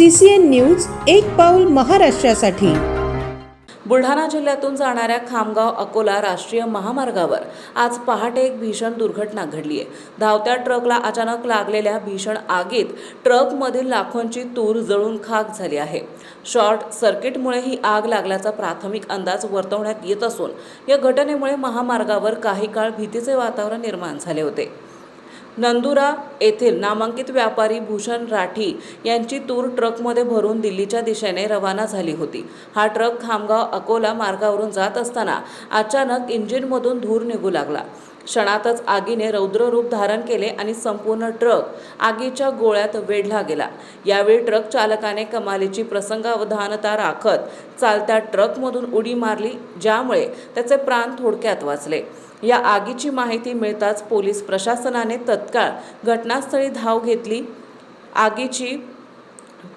CCN news एक पाऊल महाराष्ट्रासाठी। बुलढाणा जिल्ह्यातून जाणाऱ्या खामगाव अकोला राष्ट्रीय महामार्गावर आज पहाटे एक भीषण दुर्घटना घडली आहे। धावत्या ट्रकला अचानक लागलेल्या भीषण आगीत ट्रकमधील लाखोंची तूर जळून खाक झाली आहे। शॉर्ट सर्किटमुळे ही आग लागल्याचा प्राथमिक अंदाज वर्तवण्यात येत असून या घटनेमुळे महामार्गावर काही काळ भीतीचे वातावरण निर्माण झाले होते। नंदुरा येथील नामांकित व्यापारी भूषण राठी यांची तूर ट्रकमध्ये भरून दिल्लीच्या दिशेने रवाना झाली होती। हा ट्रक खामगाव अकोला मार्गावरून जात असताना अचानक इंजिनमधून धूर निघू लागला। क्षणातच आगीने रौद्र रूप धारण केले आणि संपूर्ण ट्रक आगीच्या गोळ्यात वेढला गेला। यावेळी ट्रक चालकाने कमालीची प्रसंगावधानता राखत चालत्या ट्रकमधून उडी मारली, ज्यामुळे त्याचे प्राण थोडक्यात वाचले। या आगीची माहिती मिळताच पोलीस प्रशासनाने तत्काळ घटनास्थळी धाव घेतली। आगीची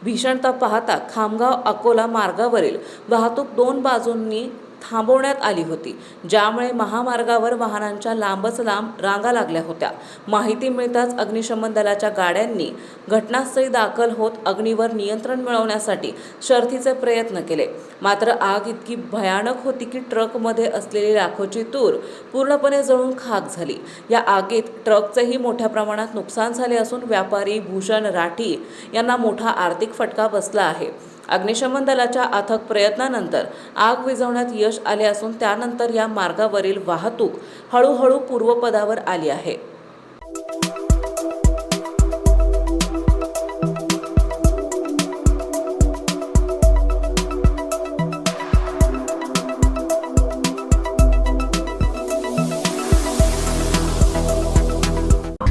भीषणता पाहता खामगाव अकोला मार्गावरील वाहतूक 2 बाजूंनी थांबवण्यात आली होती, ज्यामुळे महामार्गावर वाहनांच्या लांबच लांब रांगा लागल्या होत्या। माहिती मिळताच अग्निशमन दलाच्या गाड्यांनी घटनास्थळी दाखल होत अग्नीवर नियंत्रण मिळवण्यासाठी शर्थीचे प्रयत्न केले। मात्र आग इतकी भयानक होती की ट्रकमध्ये असलेली लाखोची तूर पूर्णपणे जळून खाक झाली। या आगीत ट्रकचेही मोठ्या प्रमाणात नुकसान झाले असून व्यापारी भूषण राठी यांना मोठा आर्थिक फटका बसला आहे। अग्निशमन दलाच्या अथक प्रयत्नानंतर आग विझवण्यात यश आले असून त्यानंतर या मार्गावरील वाहतूक हळूहळू पूर्वपदावर आली आहे।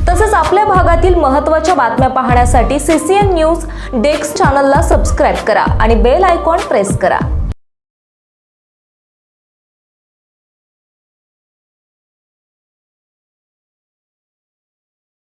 तसेच आपल्या भागातील महत्त्वाच्या बातम्या पाहण्यासाठी CCN न्यूज डेस्क चॅनलला सबस्क्राइब करा आणि बेल आयकॉन प्रेस करा।